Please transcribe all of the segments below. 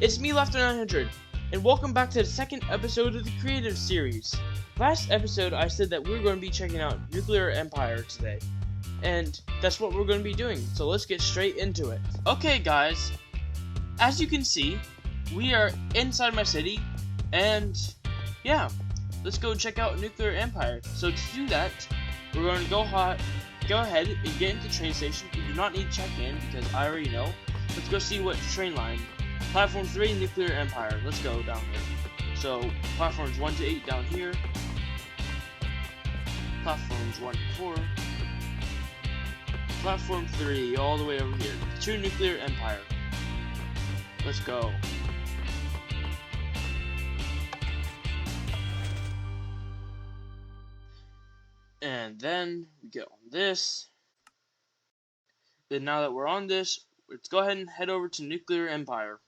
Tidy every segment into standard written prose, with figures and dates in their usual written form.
It's me, LAF900, and welcome back to the second episode of the Creative series. Last episode, I said that we were going to be checking out Nuclear Empire today, and that's what we're going to be doing, so let's get straight into it. Okay, guys, as you can see, we are inside my city, and yeah, let's go check out Nuclear Empire. So to do that, we're going to go ahead and get into the train station. We do not need to check in because I already know. Let's go see what train line. Platform 3, Nuclear Empire. Let's go down there. So, platforms 1 to 8 down here. Platforms 1 to 4. Platform 3 all the way over here to Nuclear Empire. Let's go. And then we get on this. Then now that we're on this, let's go ahead and head over to Nuclear Empire.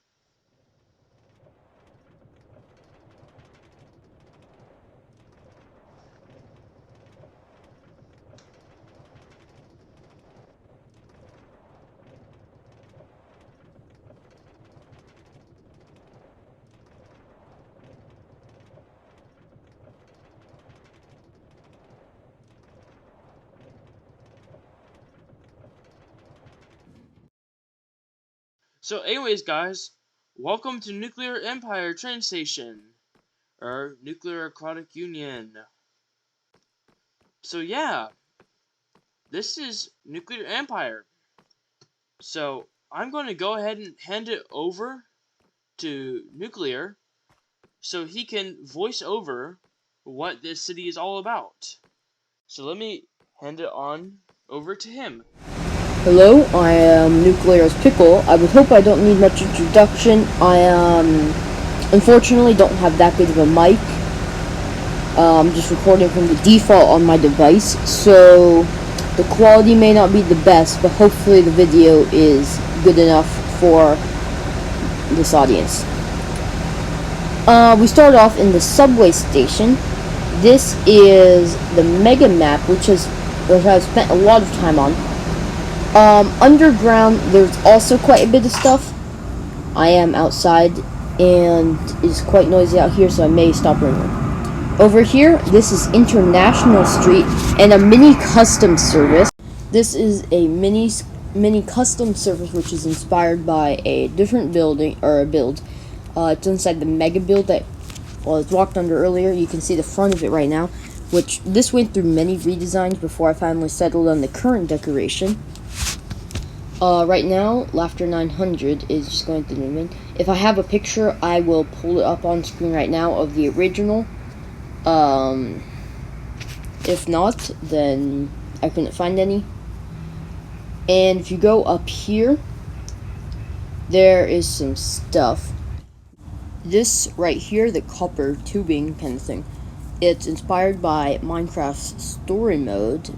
So anyways, guys, welcome to Nuclear Empire train station, or Nuclear Aquatic Union. So yeah, this is Nuclear Empire. So I'm going to go ahead and hand it over to Nuclear so he can voice over what this city is all about. So let me hand it on over to him. Hello, I am NUCLEARasPICKLE. I would hope I don't need much introduction. I unfortunately don't have that good of a mic. I'm just recording from the default on my device, so the quality may not be the best, but hopefully the video is good enough for this audience. We start off in the subway station. This is the mega map, which I've spent a lot of time on. Underground, there's also quite a bit of stuff. I am outside, and it's quite noisy out here, so I may stop ringing. Over here, this is International Street, and a mini custom service. This is a mini custom service, which is inspired by a different building, or a build. It's inside the mega build that was walked under earlier. You can see the front of it right now, which this went through many redesigns before I finally settled on the current decoration. Right now, LAF900 is just going through the main. If I have a picture, I will pull it up on screen right now of the original. If not, then I couldn't find any. And if you go up here, there is some stuff. This right here, the copper tubing kind of thing, it's inspired by Minecraft's story mode.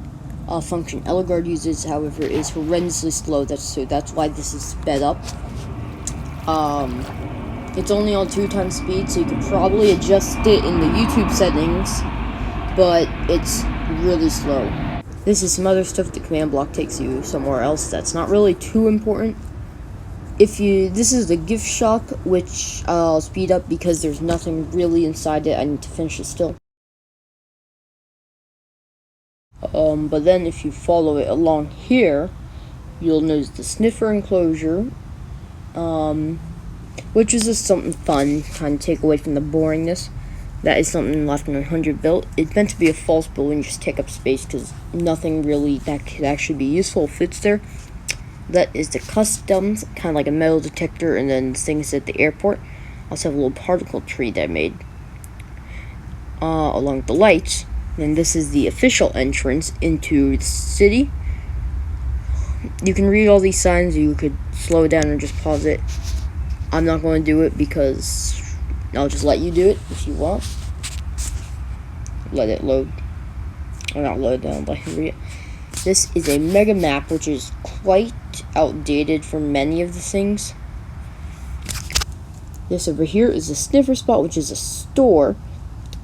Function Elgard uses, however, is horrendously slow. That's why this is sped up. It's only on 2x speed, so you could probably adjust it in the YouTube settings, but it's really slow. This is some other stuff. The command block takes you somewhere else that's not really too important. This is the gift shop, which I'll speed up because there's nothing really inside it. I need to finish it still. But then if you follow it along here, you'll notice the sniffer enclosure, which is just something fun, kind of take away from the boringness. That is something LAF900 built. It's meant to be a false building, just take up space, because nothing really that could actually be useful fits there. That is the customs, kind of like a metal detector, and then things at the airport. I also have a little particle tree that I made along the lights. And this is the official entrance into the city. You can read all these signs. You could slow it down or just pause it. I'm not going to do it because I'll just let you do it if you want. Let it load. Or not load down, but read it. This is a mega map, which is quite outdated for many of the things. This over here is a sniffer spot, which is a store.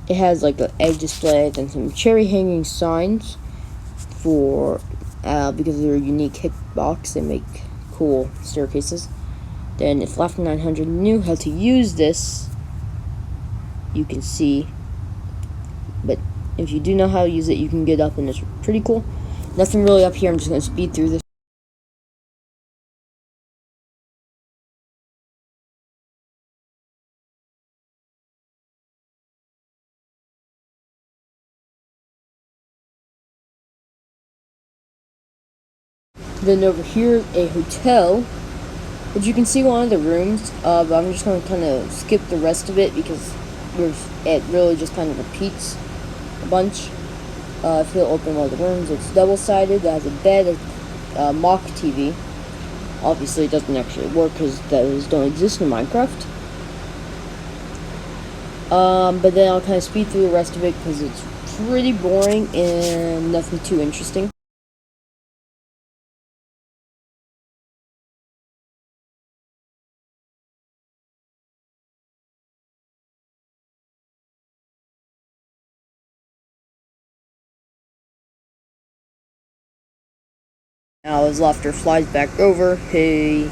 It has like an egg display and some cherry hanging signs for because they're a unique hitbox. They make cool staircases. Then if LAF 900 knew how to use this, you can see. But if you do know how to use it, you can get up, and it's pretty cool. Nothing really up here. I'm just going to speed through this. Then over here, a hotel, which you can see one of the rooms, but I'm just going to kind of skip the rest of it because it really just kind of repeats a bunch. If you'll open one of the rooms, it's double-sided, it has a bed, a mock TV. Obviously, it doesn't actually work because those don't exist in Minecraft. But then I'll kind of speed through the rest of it because it's pretty boring and nothing too interesting. Now, as Laughter flies back over, he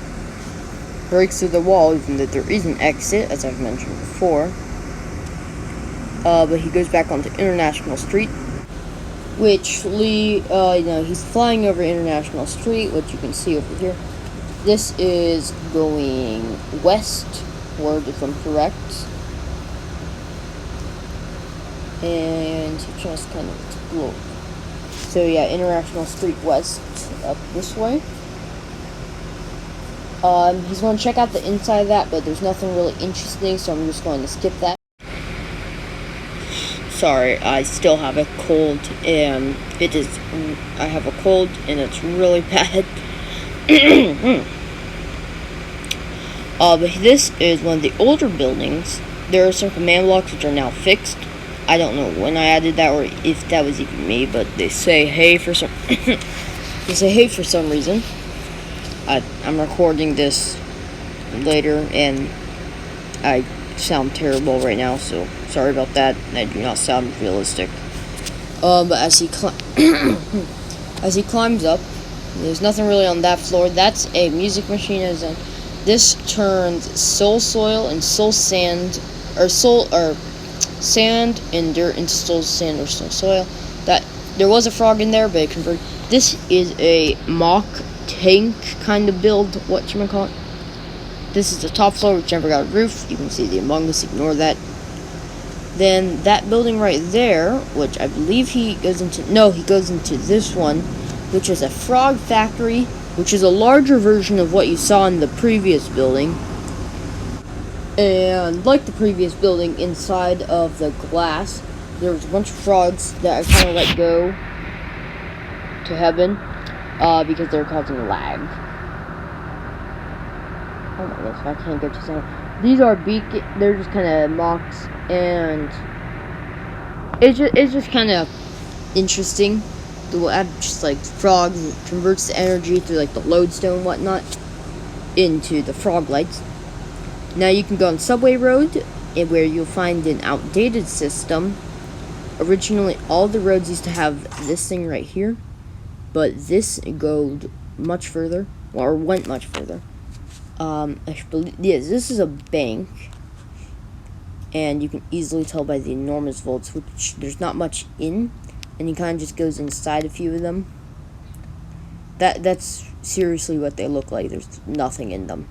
breaks through the wall, even though there is an exit, as I've mentioned before. But he goes back onto International Street, which he's flying over International Street, which you can see over here. This is going westward, if I'm correct. And he just kind of explodes. So yeah, International Street West, up this way. He's going to check out the inside of that, but there's nothing really interesting, so I'm just going to skip that. Sorry, I still have a cold, and I have a cold, and it's really bad. But this is one of the older buildings. There are some command blocks which are now fixed. I don't know when I added that or if that was even me, but they say hey for some reason. I'm recording this later and I sound terrible right now, so sorry about that. I do not sound realistic. But as he climbs up, there's nothing really on that floor. That's a music machine. This turns soul soil and soul sand, or sand and dirt into soul sand or soul soil. That there was a frog in there, but it converted. This is a mock tank kind of build. Whatchamacallit. This is the top floor, which never got a roof. You can see the Among Us. Ignore that. Then that building right there, which I believe he goes into this one, which is a frog factory, which is a larger version of what you saw in the previous building. And like the previous building, inside of the glass, there was a bunch of frogs that I kind of let go to heaven, because they're causing lag. Oh my gosh, I can't get to center. These are they're just kind of mocks, and it's just kind of interesting. We'll add just like frogs, and it converts the energy through like the lodestone and whatnot into the frog lights. Now you can go on Subway Road, where you'll find an outdated system. Originally, all the roads used to have this thing right here, but this goes much further, or went much further. Yes, this is a bank, and you can easily tell by the enormous vaults, which there's not much in, and he kind of just goes inside a few of them. That's seriously what they look like. There's nothing in them,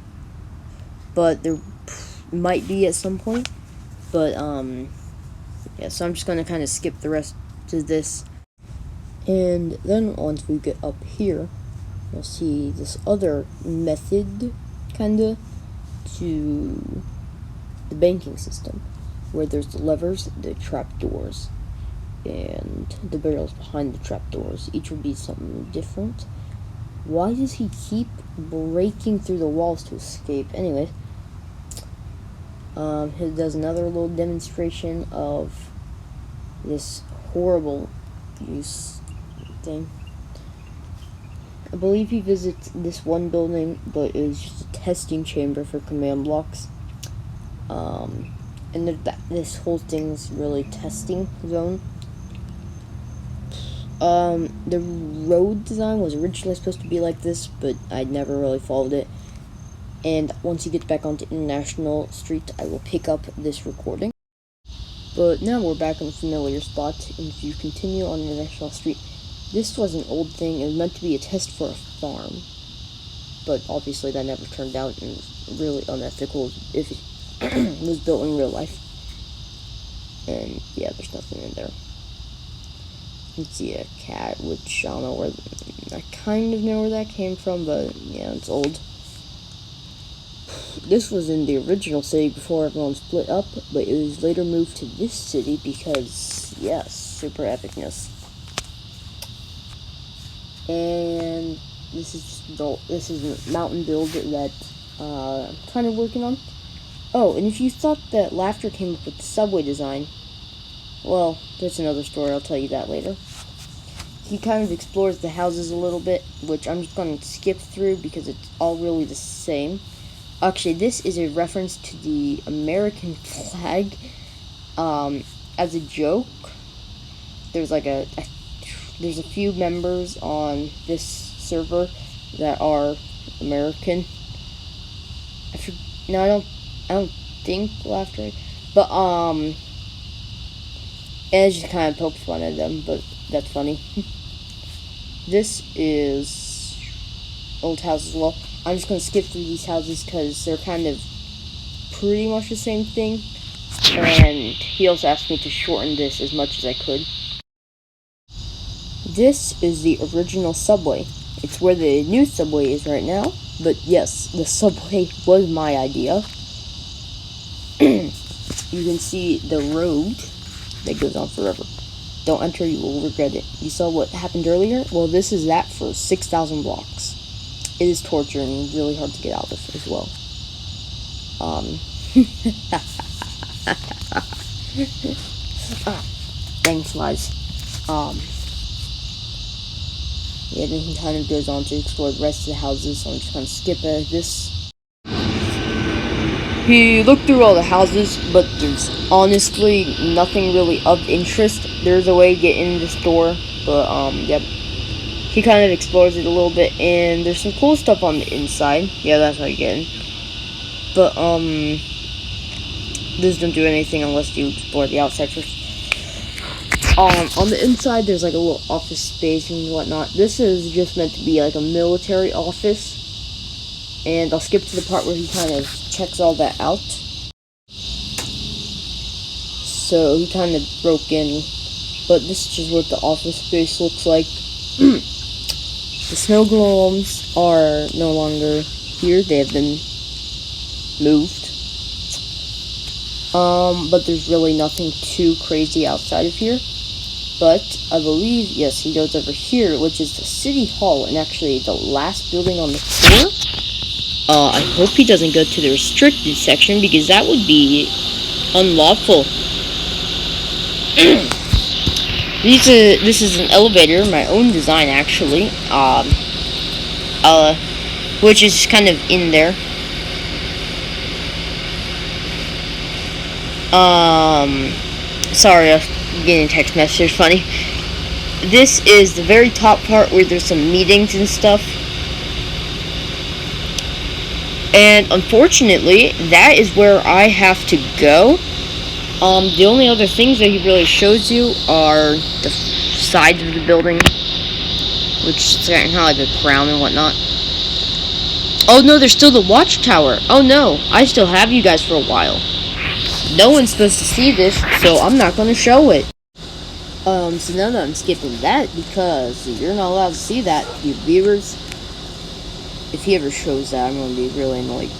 but there might be at some point. But yeah, so I'm just gonna kind of skip the rest to this, and then once we get up here, you'll see this other method kinda to the banking system, where there's the levers, the trapdoors, and the barrels behind the trapdoors. Each will be something different. Why does he keep breaking through the walls to escape? Anyway, he does another little demonstration of this horrible use thing. I believe he visits this one building, but it was just a testing chamber for command blocks. And this whole thing's really testing zone. The road design was originally supposed to be like this, but I never really followed it. and once he gets back onto International Street, I will pick up this recording. But now we're back on a familiar spot, and if you continue on International Street, this was an old thing. It was meant to be a test for a farm, but obviously that never turned out, and it was really unethical if it was built in real life. And yeah, there's nothing in there. You can see a cat, which I don't know where, I kind of know where that came from, but yeah, it's old. This was in the original city before everyone split up, but it was later moved to this city because, yes, super epicness. And this is a mountain build that I'm kind of working on. Oh, and if you thought that Laughter came up with the subway design, well, that's another story. I'll tell you that later. He kind of explores the houses a little bit, which I'm just going to skip through because it's all really the same. Actually, this is a reference to the American flag. As a joke, there's like there's a few members on this server that are American. I don't think Laughter, but and it's just kind of poke fun at them, but that's funny. This is old house as well. I'm just going to skip through these houses because they're kind of pretty much the same thing. And he also asked me to shorten this as much as I could. This is the original subway. It's where the new subway is right now. But yes, the subway was my idea. You can see the road that goes on forever. Don't enter, you will regret it. You saw what happened earlier? Well, this is that for 6,000 blocks. It is torture and really hard to get out of as well. Thanks, guys. Yeah, then he kind of goes on to explore the rest of the houses, so I'm just going to skip this. He looked through all the houses, but there's honestly nothing really of interest. There's a way to get in this door, but, yep. He kind of explores it a little bit, and there's some cool stuff on the inside. Yeah, that's how you get in. But, this don't do anything unless you explore the outside first. On the inside, there's like a little office space and whatnot. This is just meant to be like a military office. And I'll skip to the part where he kind of checks all that out. So, he kind of broke in. But this is just what the office space looks like. The snow globes are no longer here. They have been moved. But there's really nothing too crazy outside of here. But I believe, yes, he goes over here, which is the city hall, and actually the last building on the tour. I hope he doesn't go to the restricted section, because that would be unlawful. This is an elevator, my own design actually, which is kind of in there. Sorry, I'm getting a text message, funny. This is the very top part where there's some meetings and stuff. And unfortunately, that is where I have to go. The only other things that he really shows you are the sides of the building, which is kind of like a crown and whatnot. Oh no, there's still the watchtower. Oh no, I still have you guys for a while. No one's supposed to see this, so I'm not going to show it. So now that I'm skipping that, because you're not allowed to see that, you viewers. If he ever shows that, I'm going to be really annoyed.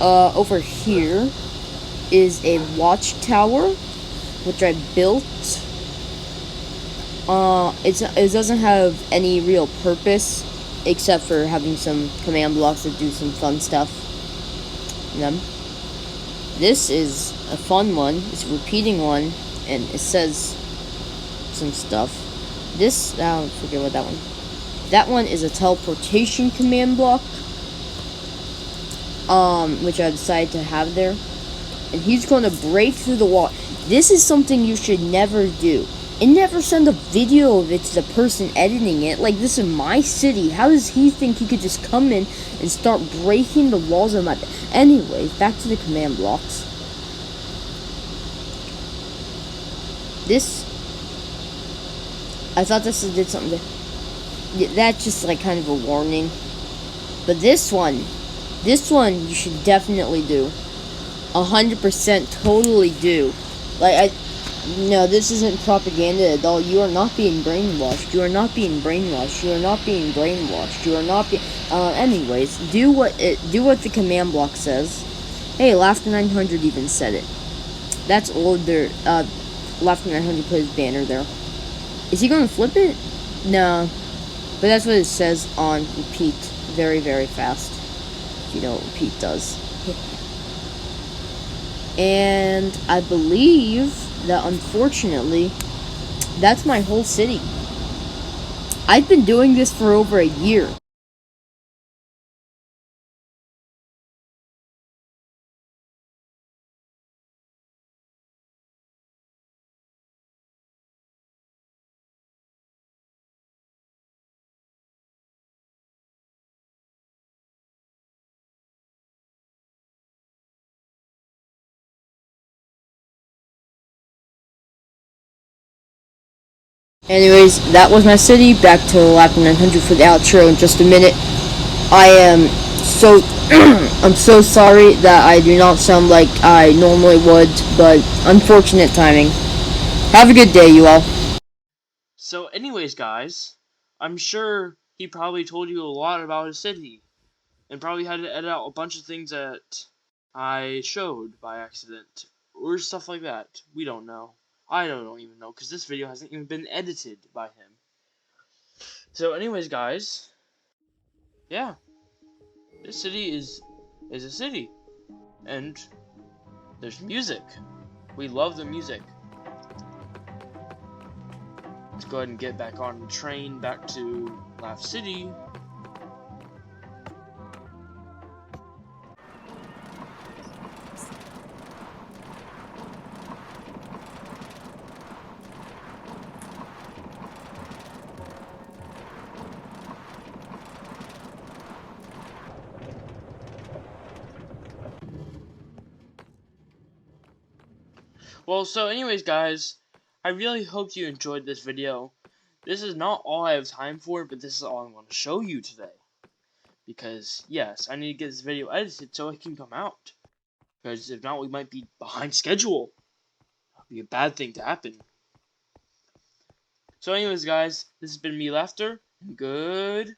Over here is a watchtower, which I built. It doesn't have any real purpose, except for having some command blocks that do some fun stuff. This is a fun one. It's a repeating one, and it says some stuff. This, I forget what that one. That one is a teleportation command block, which I decided to have there. And he's going to break through the wall. This is something you should never do. and never send a video of it to the person editing it. Like, this is my city. How does he think he could just come in and start breaking the walls of my... Anyways, back to the command blocks. This... I thought this did something to... Yeah, that's just, like, kind of a warning. But this one you should definitely do. 100% totally do. Like, no, this isn't propaganda at all. You are not being brainwashed. You are not being brainwashed. You are not being brainwashed. You are not being... anyways, do what the command block says. Hey, Laughter 900 even said it. That's older. Laughter 900 put his banner there. Is he gonna flip it? No. But that's what it says on repeat. Very, very fast. You know what repeat does. And I believe that, unfortunately, that's my whole city. I've been doing this for over a year. Anyways, that was my city. Back to lap 900 for the outro in just a minute. I am so... I'm so sorry that I do not sound like I normally would, but unfortunate timing. Have a good day, you all. So anyways, guys, I'm sure he probably told you a lot about his city, and probably had to edit out a bunch of things that I showed by accident, or stuff like that. We don't know. I don't even know, because this video hasn't even been edited by him. So anyways, guys, yeah, this city is a city, and there's music. We love the music. Let's go ahead and get back on the train back to LAF City. Well, so anyways, guys, I really hope you enjoyed this video. This is not all I have time for, but this is all I'm going to show you today. Because, yes, I need to get this video edited so it can come out. Because if not, we might be behind schedule. That would be a bad thing to happen. So anyways, guys, this has been me, Laughter, and goodbye!